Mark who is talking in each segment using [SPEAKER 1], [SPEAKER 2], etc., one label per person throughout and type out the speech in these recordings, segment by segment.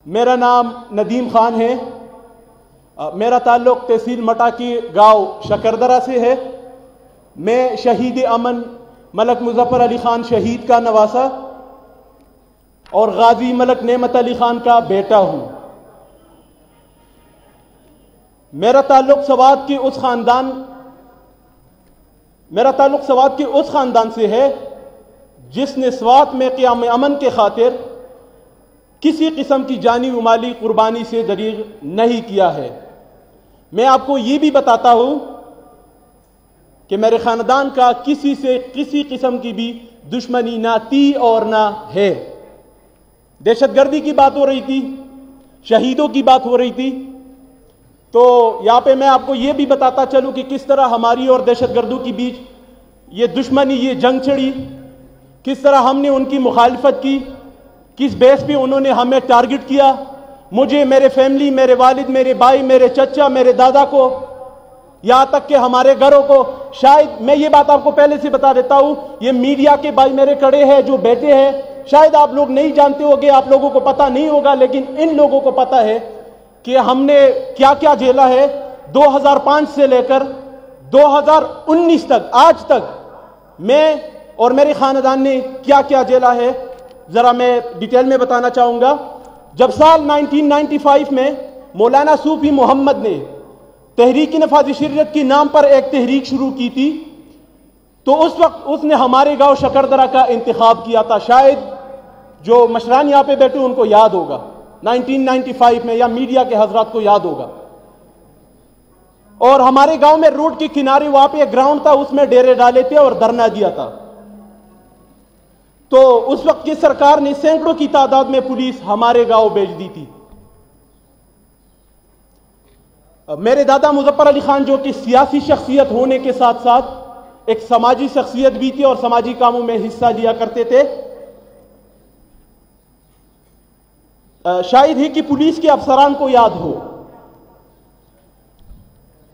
[SPEAKER 1] میرا نام ندیم خان ہے. میرا تعلق تحصیل مٹا کی گاؤں شکردرہ سے ہے. میں شہید امن ملک مظفر علی خان شہید کا نواسا اور غازی ملک نعمت علی خان کا بیٹا ہوں. میرا تعلق سوات کے اس خاندان سے ہے جس نے سوات میں قیام امن کے خاطر کسی قسم کی جانی و مالی قربانی سے دریغ نہیں کیا ہے. میں آپ کو یہ بھی بتاتا ہوں کہ میرے خاندان کا کسی سے کسی قسم کی بھی دشمنی نہ تھی اور نہ ہے. دہشت گردی کی بات ہو رہی تھی, شہیدوں کی بات ہو رہی تھی, تو یہاں پہ میں آپ کو یہ بھی بتاتا چلوں کہ کس طرح ہماری اور دہشت گردوں کے بیچ یہ دشمنی, یہ جنگ چھڑی, کس طرح ہم نے ان کی مخالفت کی, کس بیس پہ انہوں نے ہمیں ٹارگٹ کیا, مجھے, میرے فیملی, میرے والد, میرے بھائی, میرے چچا, میرے دادا کو, یہاں تک کہ ہمارے گھروں کو. شاید میں یہ بات آپ کو پہلے سے بتا دیتا ہوں, یہ میڈیا کے بھائی میرے کھڑے ہیں جو بیٹھے ہیں, شاید آپ لوگ نہیں جانتے ہوگے, آپ لوگوں کو پتہ نہیں ہوگا, لیکن ان لوگوں کو پتہ ہے کہ ہم نے کیا کیا جھیلا ہے 2005 سے لے کر 2019 تک, آج تک میں اور میرے خاندان نے کیا کیا جھیلا ہے. ذرا میں ڈیٹیل میں بتانا چاہوں گا. جب سال 1995 میں مولانا صوفی محمد نے تحریک نفاذ شریعت کے نام پر ایک تحریک شروع کی تھی, تو اس وقت اس نے ہمارے گاؤں شکردرہ کا انتخاب کیا تھا. شاید جو مشران یہاں پہ بیٹھے ان کو یاد ہوگا 1995 میں, یا میڈیا کے حضرات کو یاد ہوگا. اور ہمارے گاؤں میں روڈ کے کنارے وہاں پہ ایک گراؤنڈ تھا, اس میں ڈیرے ڈالے تھے اور دھرنا دیا تھا. تو اس وقت کی سرکار نے سینکڑوں کی تعداد میں پولیس ہمارے گاؤں بھیج دی تھی. میرے دادا مظفر علی خان جو کہ سیاسی شخصیت ہونے کے ساتھ ساتھ ایک سماجی شخصیت بھی تھی اور سماجی کاموں میں حصہ لیا کرتے تھے. شاید ہی کہ پولیس کے افسران کو یاد ہو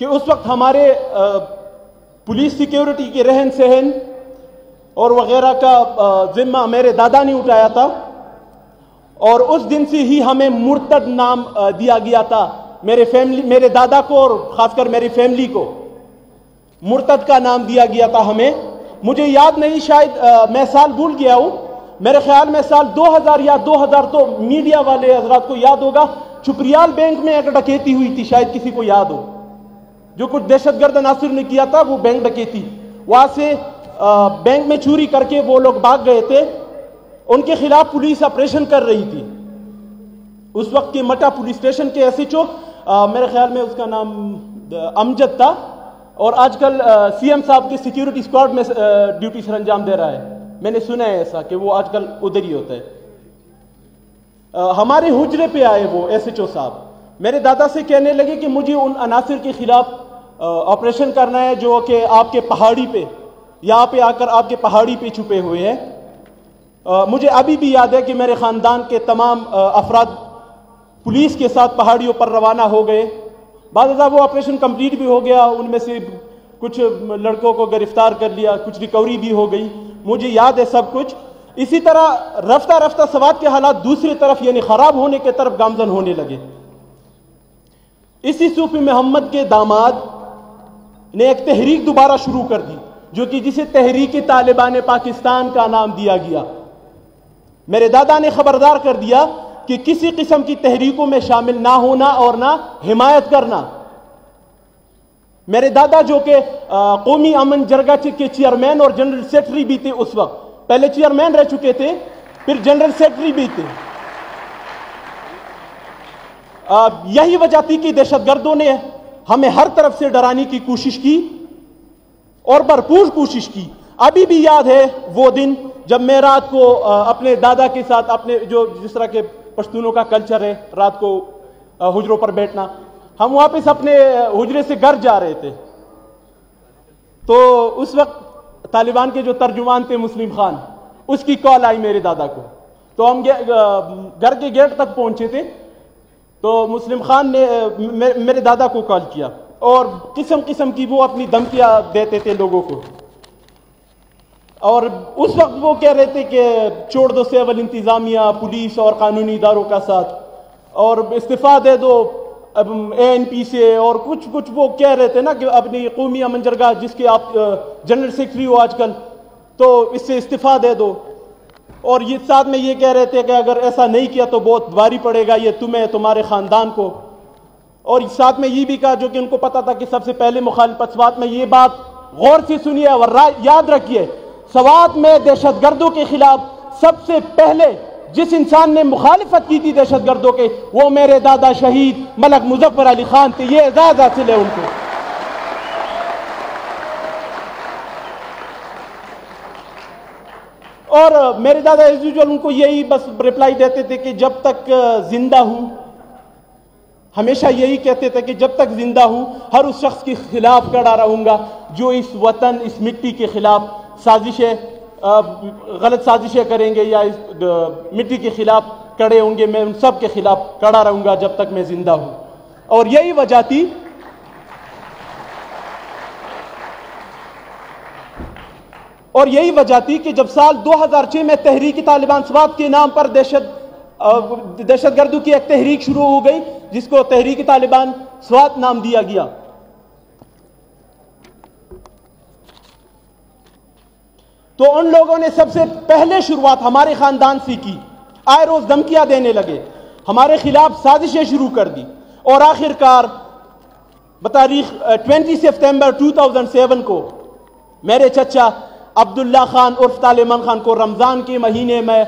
[SPEAKER 1] کہ اس وقت ہمارے پولیس سیکیورٹی کے رہن سہن اور وغیرہ کا ذمہ میرے دادا نے اٹھایا تھا, اور اس دن سے ہی ہمیں مرتد نام دیا گیا تھا. میرے دادا کو اور خاص کر میری فیملی کو مرتد کا نام دیا گیا تھا ہمیں. مجھے یاد نہیں, شاید میں سال بھول گیا ہوں, میرے خیال میں سال 2000 یا 2000, تو میڈیا والے حضرات کو یاد ہوگا, چپریال بینک میں ایک ڈکیتی ہوئی تھی, شاید کسی کو یاد ہو. جو کچھ دہشت گرد عناصر نے کیا تھا وہ بینک ڈکیتی, وہاں سے بینک میں چوری کر کے وہ لوگ بھاگ گئے تھے. ان کے خلاف پولیس آپریشن کر رہی تھی. اس وقت کے مٹا پولیس اسٹیشن کے ایس ایچ او, میرے خیال میں اس کا نام امجد تھا, اور آج کل سی ایم صاحب کی سیکیورٹی اسکواڈ میں ڈیوٹی سر انجام دے رہا ہے. میں نے سنا ہے ایسا کہ وہ آج کل ادھر ہی ہوتا ہے. ہمارے حجرے پہ آئے وہ ایس ایچ او صاحب, میرے دادا سے کہنے لگے کہ مجھے ان عناصر کے خلاف آپریشن کرنا ہے جو کہ آپ کے پہاڑی پہ, یہاں پہ آ کر آپ کے پہاڑی پہ چھپے ہوئے ہیں. مجھے ابھی بھی یاد ہے کہ میرے خاندان کے تمام افراد پولیس کے ساتھ پہاڑیوں پر روانہ ہو گئے. بعض ازاں وہ آپریشن کمپلیٹ بھی ہو گیا, ان میں سے کچھ لڑکوں کو گرفتار کر لیا, کچھ ریکوری بھی ہو گئی, مجھے یاد ہے سب کچھ. اسی طرح رفتہ رفتہ سوات کے حالات دوسری طرف یعنی خراب ہونے کے طرف گامزن ہونے لگے. اسی صوفی محمد کے داماد نے ایک تحریک دوبارہ شروع کر دی, جو کہ جسے تحریک طالبان پاکستان کا نام دیا گیا. میرے دادا نے خبردار کر دیا کہ کسی قسم کی تحریکوں میں شامل نہ ہونا اور نہ حمایت کرنا. میرے دادا جو کہ قومی امن جرگہ کے چیئرمین اور جنرل سیکرٹری بھی تھے, اس وقت پہلے چیئرمین رہ چکے تھے, پھر جنرل سیکرٹری بھی تھے. یہی وجہ تھی کہ دہشت گردوں نے ہمیں ہر طرف سے ڈرانے کی کوشش کی اور بھرپور کوشش کی. ابھی بھی یاد ہے وہ دن جب میں رات کو اپنے دادا کے ساتھ, اپنے جو جس طرح کے پشتونوں کا کلچر ہے رات کو حجروں پر بیٹھنا, ہم واپس اپنے حجرے سے گھر جا رہے تھے. تو اس وقت طالبان کے جو ترجمان تھے مسلم خان, اس کی کال آئی میرے دادا کو. تو ہم گھر کے گیٹ تک پہنچے تھے, تو مسلم خان نے میرے دادا کو کال کیا اور قسم قسم کی وہ اپنی دھمکیاں دیتے تھے لوگوں کو. اور اس وقت وہ کہہ رہے تھے کہ چھوڑ دو سول انتظامیہ, پولیس اور قانونی اداروں کا ساتھ. اور استعفیٰ دے دو ANP سے، اور کچھ وہ کہہ رہے تھے نا کہ اپنی قومی امن جرگہ جس کے آپ جنرل سیکرٹری ہو آج کل، تو اس سے استعفیٰ دے دو. اور یہ ساتھ میں یہ کہہ رہے تھے کہ اگر ایسا نہیں کیا تو بہت بھاری پڑے گا یہ تمہیں، تمہارے خاندان کو. اور ساتھ میں یہ بھی کہا جو کہ ان کو پتا تھا کہ سب سے پہلے مخالفت سوات میں، یہ بات غور سے سنیے اور یاد رکھیے، سوات میں دہشت گردوں کے خلاف سب سے پہلے جس انسان نے مخالفت کی تھی دہشت گردوں کے، وہ میرے دادا شہید ملک مظفر علی خان تھے. یہ اعزاز حاصل ہے ان کو. اور میرے دادا ایز یوزول ان کو یہی بس رپلائی دیتے تھے کہ جب تک زندہ ہوں، ہمیشہ یہی کہتے تھے کہ جب تک زندہ ہوں ہر اس شخص کے خلاف کھڑا رہوں گا جو اس وطن، اس مٹی کے خلاف غلط سازشیں کریں گے یا اس مٹی کے خلاف کھڑے ہوں گے. میں ان سب کے خلاف کھڑا رہوں گا جب تک میں زندہ ہوں. اور یہی وجہ تھی کہ جب سال 2006 میں تحریک طالبان سوات کے نام پر دہشت گردوں کی ایک تحریک شروع ہو گئی جس کو تحریک طالبان سوات نام دیا گیا. تو ان لوگوں نے سب سے پہلے شروعات ہمارے خاندان سے کی، آئے روز دھمکیاں دینے لگے، ہمارے خلاف سازشیں شروع کر دی. اور آخر کار بتاریخ 20 سپتمبر 2007 کو میرے چچا عبداللہ خان عرف طالمان خان کو رمضان کے مہینے میں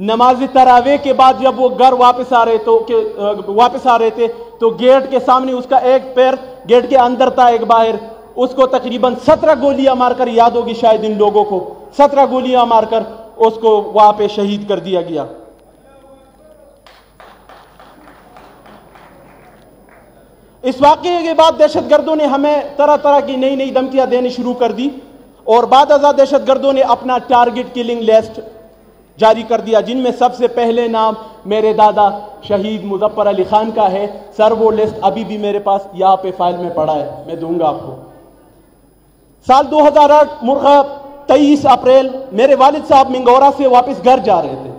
[SPEAKER 1] نماز تراویح کے بعد جب وہ گھر واپس آ رہے تھے تو گیٹ کے سامنے اس کا ایک پیر گیٹ کے اندر تھا ایک باہر، اس کو تقریباً 17 گولیاں مار کر، یاد ہوگی شاید ان لوگوں کو، 17 گولیاں مار کر اس کو وہاں پہ شہید کر دیا گیا. اس واقعے کے بعد دہشت گردوں نے ہمیں طرح طرح کی نئی نئی دھمکیاں دینے شروع کر دی، اور بعد ازاں دہشت گردوں نے اپنا ٹارگٹ کلنگ لسٹ جاری کر دیا جن میں سب سے پہلے نام میرے دادا شہید مظفر علی خان کا ہے. سر وہ لسٹ ابھی بھی میرے پاس یہاں پہ فائل میں پڑا ہے، میں دوں گا آپ کو. سال 2008 مرخہ 23 اپریل میرے والد صاحب منگورا سے واپس گھر جا رہے تھے،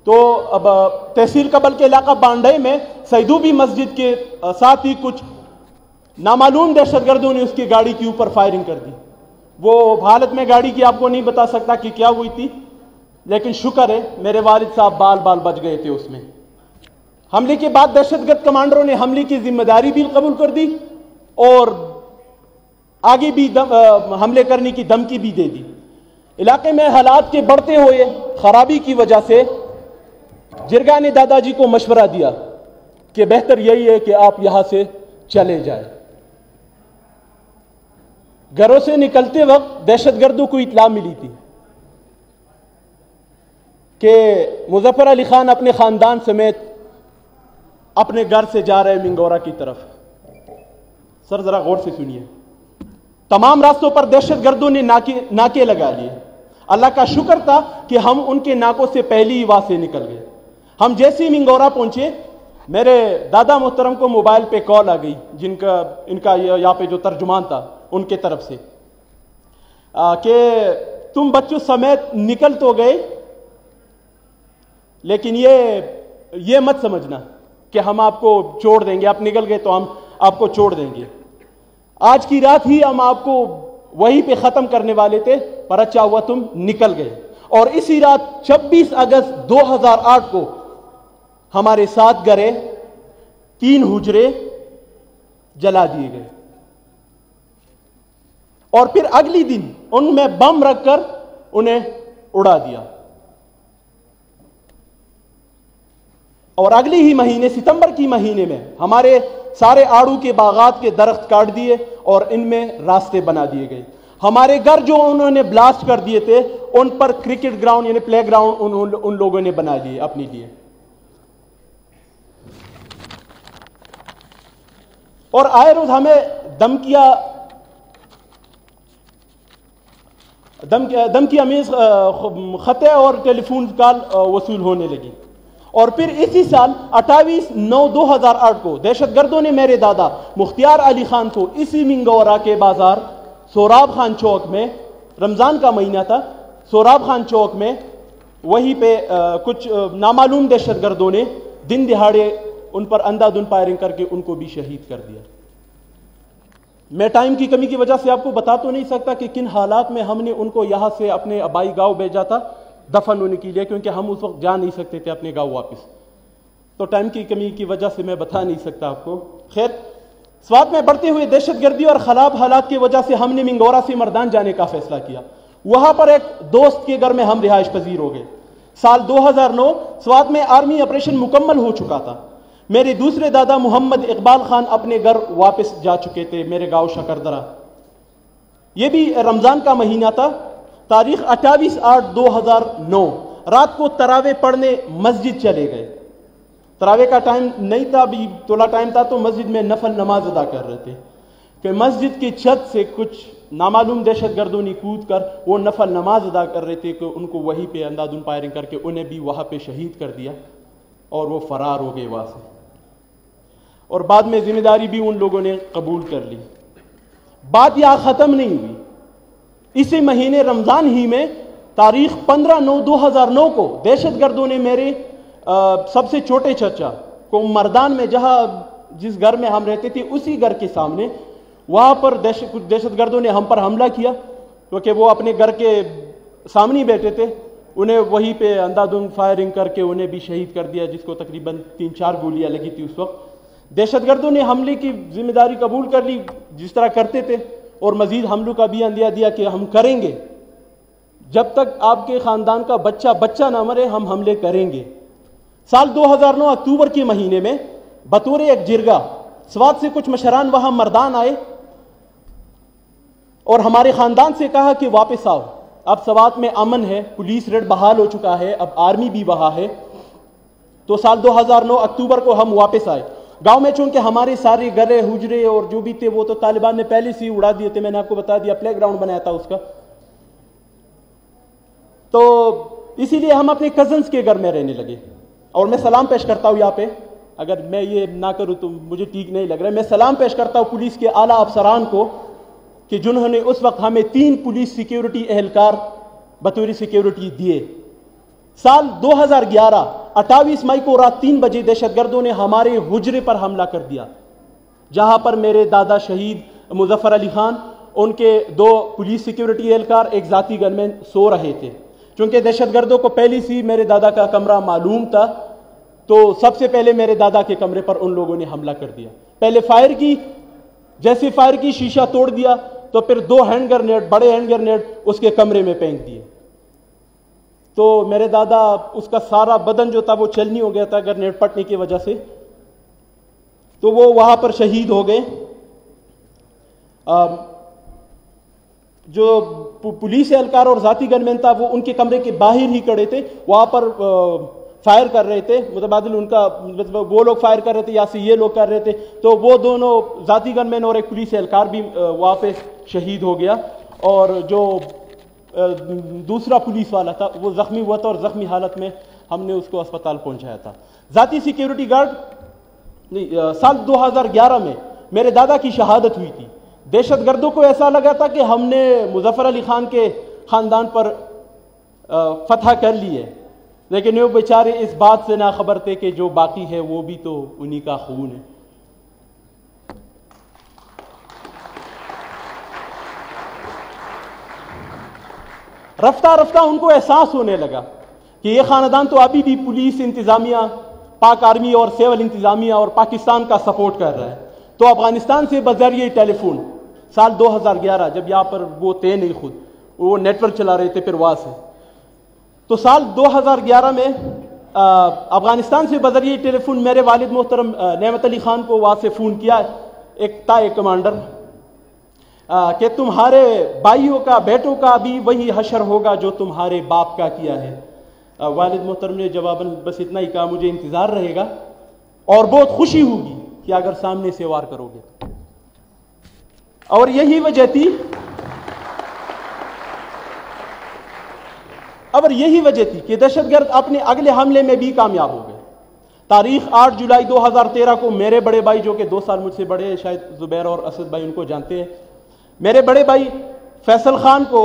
[SPEAKER 1] تو اب تحصیل قبل کے علاقہ بانڈے میں سیدوبی مسجد کے ساتھ ہی کچھ نامعلوم دہشت گردوں نے اس کی گاڑی کے اوپر فائرنگ کر دی. وہ حالت میں گاڑی کی آپ کو نہیں بتا سکتا کہ کیا ہوئی تھی، لیکن شکر ہے میرے والد صاحب بال بچ گئے تھے اس میں. حملے کے بعد دہشت گرد کمانڈروں نے حملے کی ذمہ داری بھی قبول کر دی اور آگے بھی حملے کرنے کی دھمکی بھی دے دی. علاقے میں حالات کے بڑھتے ہوئے خرابی کی وجہ سے جرگا نے دادا جی کو مشورہ دیا کہ بہتر یہی ہے کہ آپ یہاں سے چلے جائیں. گھروں سے نکلتے وقت دہشت گردوں کو اطلاع ملی تھی کہ مظفر علی خان اپنے خاندان سمیت اپنے گھر سے جا رہے منگورا کی طرف. سر ذرا غور سے سنیے. تمام راستوں پر دہشت گردوں نے ناکے لگا لیے. اللہ کا شکر تھا کہ ہم ان کے ناکوں سے پہلی ہی وہاں سے نکل گئے. ہم جیسے منگورا پہنچے میرے دادا محترم کو موبائل پہ کال آ گئی، ان کا یہاں پہ جو ترجمان تھا ان کے طرف سے، کہ تم بچوں سمیت نکل تو گئے لیکن یہ مت سمجھنا کہ ہم آپ کو چھوڑ دیں گے، آپ نکل گئے تو ہم آپ کو چھوڑ دیں گے. آج کی رات ہی ہم آپ کو وہیں پہ ختم کرنے والے تھے، پر اچھا ہوا تم نکل گئے. اور اسی رات 26 اگست 2008 کو ہمارے 7 گھرے 3 حجرے جلا دیے گئے اور پھر اگلی دن ان میں بم رکھ کر انہیں اڑا دیا. اور اگلی ہی مہینے ستمبر کی مہینے میں ہمارے سارے آڑو کے باغات کے درخت کاٹ دیے اور ان میں راستے بنا دیے گئے. ہمارے گھر جو انہوں نے بلاسٹ کر دیے تھے ان پر کرکٹ گراؤنڈ یعنی پلے گراؤنڈ ان لوگوں نے بنا لیے اپنے لیے. اور آئے روز ہمیں دھمکی امیز خطے اور ٹیلی فون کال وصول ہونے لگی. اور پھر اسی سال 28/9/2008 کو دہشت گردوں نے میرے دادا مختار علی خان کو اسی منگورا کے بازار سوراب خان چوک میں، رمضان کا مہینہ تھا، سوراب خان چوک میں وہیں پہ کچھ نامعلوم دہشت گردوں نے دن دہاڑے ان پر اندھا دھند فائرنگ کر کے ان کو بھی شہید کر دیا۔ میں ٹائم کی کمی کی وجہ سے آپ کو بتا تو نہیں سکتا کہ کن حالات میں ہم نے ان کو یہاں سے اپنے آبائی گاؤں بھیجا تھا دفن ہونے کے لیے، کیونکہ ہم اس وقت جا نہیں سکتے تھے اپنے گاؤں واپس، تو ٹائم کی کمی کی وجہ سے میں بتا نہیں سکتا آپ کو۔ خیر، سوات میں بڑھتے ہوئے دہشت گردی اور خراب حالات کی وجہ سے ہم نے منگورا سے مردان جانے کا فیصلہ کیا۔ وہاں پر ایک دوست کے گھر میں ہم رہائش پذیر ہو گئے۔ سال 2009 سوات میں آرمی آپریشن مکمل ہو چکا تھا۔ میرے دوسرے دادا محمد اقبال خان اپنے گھر واپس جا چکے تھے، میرے گاؤں شکردرہ۔ یہ بھی رمضان کا مہینہ تھا، تاریخ 28/8/2009 رات کو تراویح پڑھنے مسجد چلے گئے۔ تراویح کا ٹائم نہیں تھا، ابھی تھوڑا ٹائم تھا، تو مسجد میں نفل نماز ادا کر رہے تھے کہ مسجد کی چھت سے کچھ نامعلوم دہشت گردوں نے کود کر وہ نفل نماز ادا کر رہے تھے کہ ان کو وہیں پہ اندھا دھند فائرنگ کر کے انہیں بھی وہاں پہ شہید کر دیا اور وہ فرار ہو گئے وہاں سے، اور بعد میں ذمہ داری بھی ان لوگوں نے قبول کر لی۔ بات یہاں ختم نہیں ہوئی، اسی مہینے رمضان ہی میں تاریخ 15/9/2009 کو دہشت گردوں نے میرے سب سے چھوٹے چچا کو مردان میں جس گھر میں ہم رہتے تھے اسی گھر کے سامنے وہاں پر کچھ دہشت گردوں نے ہم پر حملہ کیا، کیونکہ وہ اپنے گھر کے سامنے بیٹھے تھے، انہیں وہیں پہ اندھا دھند فائرنگ کر کے انہیں بھی شہید کر دیا، جس کو تقریباً 3-4 گولیاں لگی تھی اس وقت۔ دہشت گردوں نے حملے کی ذمہ داری قبول کر لی جس طرح کرتے تھے، اور مزید حملوں کا بھی اندیہ دیا کہ ہم کریں گے، جب تک آپ کے خاندان کا بچہ نہ مرے ہم حملے کریں گے۔ سال 2009 اکتوبر کے مہینے میں بطور ایک جرگہ سوات سے کچھ مشران وہاں مردان آئے اور ہمارے خاندان سے کہا کہ واپس آؤ، اب سوات میں امن ہے، پولیس ریڈ بحال ہو چکا ہے، اب آرمی بھی وہاں ہے۔ تو سال 2009 اکتوبر کو ہم واپس آئے۔ گاؤں میں چونکہ ہمارے سارے گھرے حجرے اور جو بھی تھے وہ تو طالبان نے پہلے سے ہی اڑا دیے تھے، میں نے آپ کو بتا دیا، پلے گراؤنڈ بنایا تھا اس کا، تو اسی لیے ہم اپنے کزنز کے گھر میں رہنے لگے۔ اور میں سلام پیش کرتا ہوں یہاں پہ، اگر میں یہ نہ کروں تو مجھے ٹھیک نہیں لگ رہا ہے، میں سلام پیش کرتا ہوں پولیس کے اعلیٰ افسران کو کہ جنہوں نے اس وقت ہمیں 3 پولیس سیکیورٹی اہلکار بطور سیکیورٹی دیے۔ سال 2011 28 مئی کو رات 3 بجے دہشت گردوں نے ہمارے حجرے پر حملہ کر دیا، جہاں پر میرے دادا شہید مظفر علی خان، ان کے 2 پولیس سیکیورٹی اہلکار ایک ذاتی گن میں سو رہے تھے۔ چونکہ دہشت گردوں کو پہلی سی میرے دادا کا کمرہ معلوم تھا، تو سب سے پہلے میرے دادا کے کمرے پر ان لوگوں نے حملہ کر دیا۔ پہلے فائر کی، جیسے فائر کی شیشہ توڑ دیا تو پھر 2 ہینڈ گرنیڈ، بڑے ہینڈ گرنیڈ اس کے کمرے میں پھینک دیے۔ تو میرے دادا، اس کا سارا بدن جو تھا وہ چلنی ہو گیا تھا گرنیڈ پھٹنے کی وجہ سے، تو وہ وہاں پر شہید ہو گئے۔ جو پولیس اہلکار اور ذاتی گن مین تھا وہ ان کے کمرے کے باہر ہی کھڑے تھے، وہاں پر فائر کر رہے تھے، متبادل ان کا وہ لوگ فائر کر رہے تھے یا سے یہ لوگ کر رہے تھے، تو وہ دونوں ذاتی گن مین اور ایک پولیس اہلکار بھی وہاں پہ شہید ہو گیا، اور جو دوسرا پولیس والا تھا وہ زخمی ہوا تھا، اور زخمی حالت میں ہم نے اس کو اسپتال پہنچایا تھا۔ ذاتی سیکیورٹی گارڈ سال 2011 میں میرے دادا کی شہادت ہوئی تھی۔ دہشت گردوں کو ایسا لگا تھا کہ ہم نے مظفر علی خان کے خاندان پر فتح کر لی ہے، لیکن وہ بیچارے اس بات سے نہ خبر تھے کہ جو باقی ہے وہ بھی تو انہی کا خون ہے۔ رفتہ رفتہ ان کو احساس ہونے لگا کہ یہ خاندان تو ابھی بھی پولیس انتظامیہ، پاک آرمی اور سول انتظامیہ اور پاکستان کا سپورٹ کر رہا ہے، تو افغانستان سے بذریعہ ٹیلی فون سال 2011 جب یہاں پر وہ تھے نہیں، خود وہ نیٹ ورک چلا رہے تھے پھر وہاں سے، تو سال 2011 میں افغانستان سے بذریعہ ٹیلی فون میرے والد محترم نعمت علی خان کو وہاں سے فون کیا، ایک کمانڈر، کہ تمہارے بھائیوں کا، بیٹوں کا بھی وہی حشر ہوگا جو تمہارے باپ کا کیا ہے۔ والد محترم نے جواباً بس اتنا ہی کہا، مجھے انتظار رہے گا اور بہت خوشی ہوگی کہ اگر سامنے سے وار کرو گے۔ اور یہی وجہ تھی کہ دہشت گرد اپنے اگلے حملے میں بھی کامیاب ہو گئے۔ تاریخ 8 جولائی 2013 کو میرے بڑے بھائی جو کہ 2 سال مجھ سے بڑے ہیں، شاید زبیر اور اسد بھائی ان کو جانتے ہیں، میرے بڑے بھائی فیصل خان کو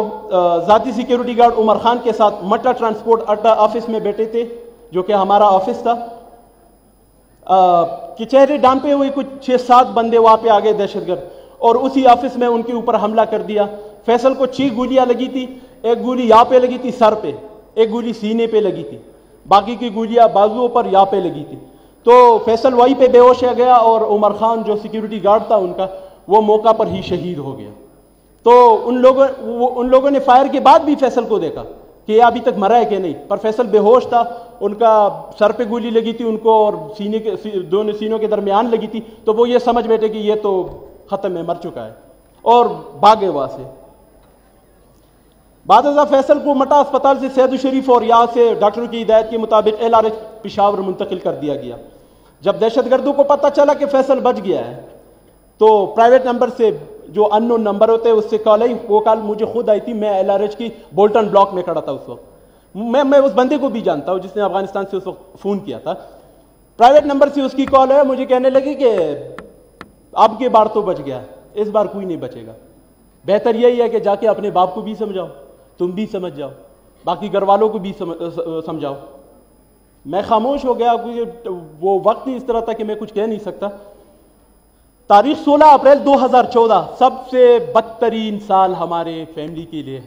[SPEAKER 1] ذاتی سیکیورٹی گارڈ عمر خان کے ساتھ مٹا ٹرانسپورٹ اڈا آفس میں بیٹھے تھے، جو کہ ہمارا آفس تھا۔ کچہرے ڈانپے ہوئے کچھ 6-7 بندے وہاں پہ آ گئے دہشت گرد، اور اسی آفس میں ان کے اوپر حملہ کر دیا۔ فیصل کو 6 گولیاں لگی تھی، ایک گولی یہاں پہ لگی تھی سر پہ، ایک گولی سینے پہ لگی تھی، باقی کی گولیاں بازوؤں پر یہاں پہ لگی تھی۔ تو فیصل وہیں پہ بے ہوش ہو گیا، اور عمر خان جو سیکیورٹی گارڈ تھا ان کا، وہ موقع پر ہی شہید ہو گیا۔ تو ان لوگوں نے فائر کے بعد بھی فیصل کو دیکھا کہ یہ ابھی تک مرا ہے کہ نہیں، پر فیصل بے ہوش تھا، ان کا سر پہ گولی لگی تھی ان کو، اور دونوں سینوں کے درمیان لگی تھی، تو وہ یہ سمجھ بیٹھے کہ یہ تو ختم ہے، مر چکا ہے، اور بھاگے وہاں سے۔ بعد ازاں فیصل کو مٹا اسپتال سے سید الشریف اور یہاں سے ڈاکٹر کی ہدایت کے مطابق LRH پشاور منتقل کر دیا گیا۔ جب دہشت گردوں کو پتہ چلا کہ فیصل بچ گیا ہے، تو پرائیویٹ نمبر سے، جو ان نون نمبر ہوتے ہیں، اس سے کال آئی۔ وہ کال مجھے خود آئی تھی، میں LRH کی بولٹن بلاک میں کھڑا تھا اس وقت، میں اس بندے کو بھی جانتا ہوں جس نے افغانستان سے اس وقت فون کیا تھا۔ پرائیویٹ نمبر سے اس کی کال ہے، مجھے کہنے لگی کہ اب کی بار تو بچ گیا، اس بار کوئی نہیں بچے گا، بہتر یہی ہے کہ جا کے اپنے باپ کو بھی سمجھاؤ، تم بھی سمجھ جاؤ، باقی گھر والوں کو بھی سمجھاؤ۔ میں خاموش ہو گیا، کیونکہ وہ وقت ہی اس طرح تھا کہ میں کچھ کہہ نہیں سکتا۔ تاریخ 16 اپریل 2014 سب سے بدترین سال ہمارے فیملی کے لیے۔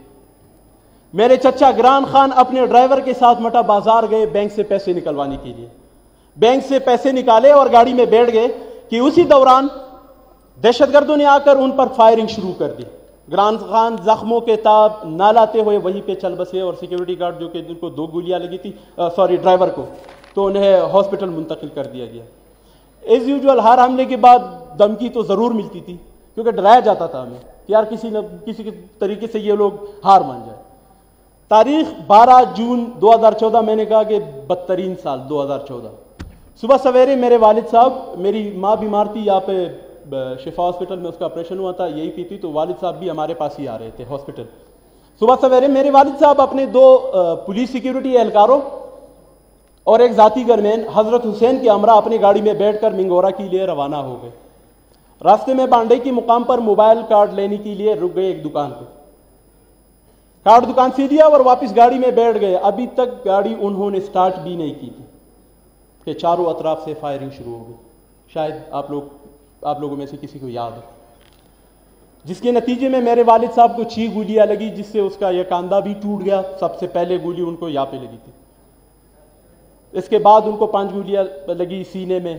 [SPEAKER 1] میرے چچا گران خان اپنے ڈرائیور کے ساتھ مٹا بازار گئے بینک سے پیسے نکلوانے کے لیے۔ بینک سے پیسے نکالے اور گاڑی میں بیٹھ گئے کہ اسی دوران دہشت گردوں نے آ کر ان پر فائرنگ شروع کر دی۔ گران خان زخموں کے تاب نہ لاتے ہوئے وہیں پہ چل بسے، اور سیکیورٹی گارڈ جو کہ جن کو 2 گولیاں لگی تھی، ڈرائیور کو، تو انہیں ہاسپٹل منتقل کر دیا گیا۔ ایز یوزول ہر حملے کے بعد دھمکی تو ضرور ملتی تھی، کیونکہ ڈرایا جاتا تھا ہمیں کہ یار کسی کے طریقے سے یہ لوگ ہار مان جائے۔ تاریخ 12 جون 2014، میں نے کہا کہ بدترین سال 2014۔ صبح سویرے میرے والد صاحب، میری ماں بیمار تھی، یہاں پہ شفا ہاسپٹل میں اس کا آپریشن ہوا تھا، یہی پی تھی، تو والد صاحب بھی ہمارے پاس ہی آ رہے تھے ہاسپٹل۔ صبح سویرے میرے والد صاحب اپنے 2 پولیس سیکیورٹی اہلکاروں اور ایک ذاتی گنمین حضرت حسین کے ہمراہ اپنی گاڑی میں بیٹھ کر منگورا کے لیے روانہ ہو گئے۔ راستے میں بانڈے کی مقام پر موبائل کارڈ لینے کے لیے رک گئے ایک دکان پہ، کارڈ دکان سے لیا اور واپس گاڑی میں بیٹھ گئے۔ ابھی تک گاڑی انہوں نے سٹارٹ بھی نہیں کی تھی کہ چاروں اطراف سے فائرنگ شروع ہو گئی۔ شاید آپ لوگوں میں سے کسی کو یاد ہے، جس کے نتیجے میں میرے والد صاحب کو 6 گولیاں لگی، جس سے اس کا یہ کاندھا بھی ٹوٹ گیا۔ سب سے پہلے گولی ان کو یہاں پہ لگی تھی، اس کے بعد ان کو 5 گولیاں لگی سینے میں،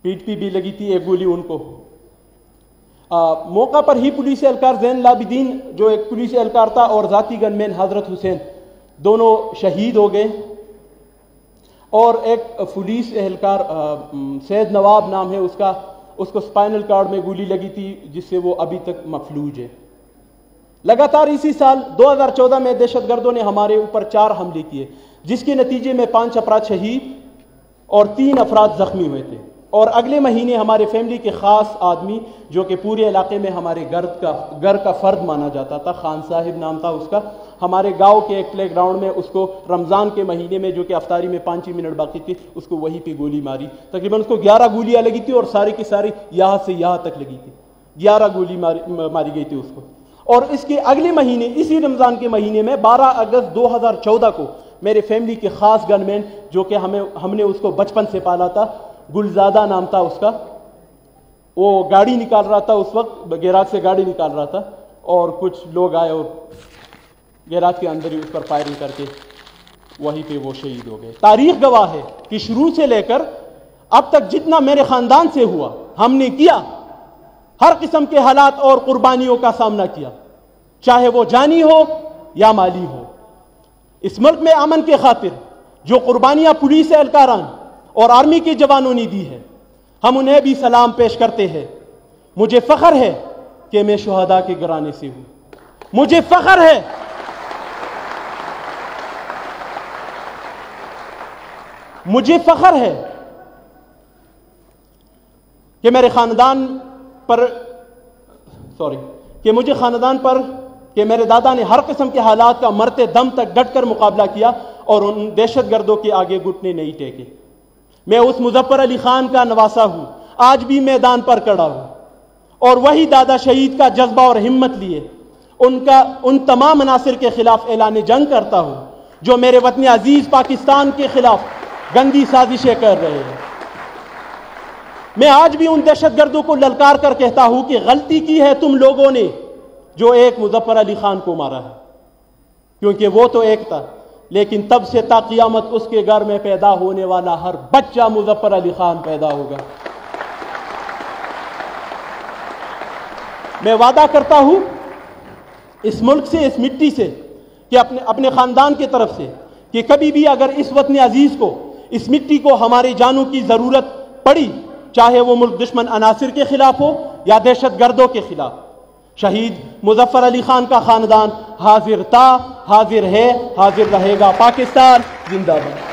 [SPEAKER 1] پیٹھ پہ بھی لگی تھی 1 گولی ان کو۔ موقع پر ہی پولیس اہلکار زین العابدین جو ایک پولیس اہلکار تھا اور ذاتی گن مین حضرت حسین دونوں شہید ہو گئے، اور ایک پولیس اہلکار سید نواب نام ہے اس کا، اس کو سپائنل کارڈ میں گولی لگی تھی جس سے وہ ابھی تک مفلوج ہے۔ لگاتار اسی سال 2014 میں دہشت گردوں نے ہمارے اوپر 4 حملے کیے، جس کے نتیجے میں 5 افراد شہید اور 3 افراد زخمی ہوئے تھے۔ اور اگلے مہینے ہمارے فیملی کے خاص آدمی جو کہ پورے علاقے میں ہمارے گھر کا فرد مانا جاتا تھا، خان صاحب نام تھا اس کا، ہمارے گاؤں کے ایک پلے گراؤنڈ میں اس کو رمضان کے مہینے میں جو کہ افطاری میں 5 ہی منٹ باقی تھی، اس کو وہیں پہ گولی ماری۔ تقریباً اس کو 11 گولیاں لگی تھی اور ساری کی ساری یہاں سے یہاں تک لگی تھی، 11 گولی ماری گئی تھی اس کو۔ اور اس کے اگلے مہینے، اسی رمضان کے مہینے میں 12 اگست 2014 کو میرے فیملی کے خاص گن مین جو کہ ہم نے اس کو بچپن سے پالا تھا، گلزادہ نام تھا اس کا، وہ گاڑی نکال رہا تھا اس وقت، گیراج سے گاڑی نکال رہا تھا، اور کچھ لوگ آئے اور گیراج کے اندر ہی اس پر فائرنگ کر کے وہیں پہ وہ شہید ہو گئے۔ تاریخ گواہ ہے کہ شروع سے لے کر اب تک جتنا میرے خاندان سے ہوا، ہم نے کیا، ہر قسم کے حالات اور قربانیوں کا سامنا کیا، چاہے وہ جانی ہو یا مالی ہو۔ اس ملک میں امن کے خاطر جو قربانیاں پولیس اہلکاران اور آرمی کے جوانوں نے دی ہے، ہم انہیں بھی سلام پیش کرتے ہیں۔ مجھے فخر ہے کہ میں شہداء کے گھرانے سے ہوں، مجھے فخر ہے کہ میرے خاندان پر کہ میرے دادا نے ہر قسم کے حالات کا مرتے دم تک ڈٹ کر مقابلہ کیا اور ان دہشت گردوں کے آگے گھٹنے نہیں ٹیکے۔ میں اس مظفر علی خان کا نواسا ہوں، آج بھی میدان پر کھڑا ہوں، اور وہی دادا شہید کا جذبہ اور ہمت لیے ان تمام عناصر کے خلاف اعلان جنگ کرتا ہوں جو میرے وطن عزیز پاکستان کے خلاف گندی سازشیں کر رہے ہیں۔ میں آج بھی ان دہشت گردوں کو للکار کر کہتا ہوں کہ غلطی کی ہے تم لوگوں نے جو ایک مظفر علی خان کو مارا ہے، کیونکہ وہ تو ایک تھا، لیکن تب سے تا قیامت اس کے گھر میں پیدا ہونے والا ہر بچہ مظفر علی خان پیدا ہوگا۔ میں وعدہ کرتا ہوں اس ملک سے، اس مٹی سے، کہ اپنے خاندان کی طرف سے، کہ کبھی بھی اگر اس وطن عزیز کو، اس مٹی کو ہماری جانوں کی ضرورت پڑی، چاہے وہ ملک دشمن عناصر کے خلاف ہو یا دہشت گردوں کے خلاف، شہید مظفر علی خان کا خاندان حاضر تھا، حاضر ہے، حاضر رہے گا۔ پاکستان زندہ باد۔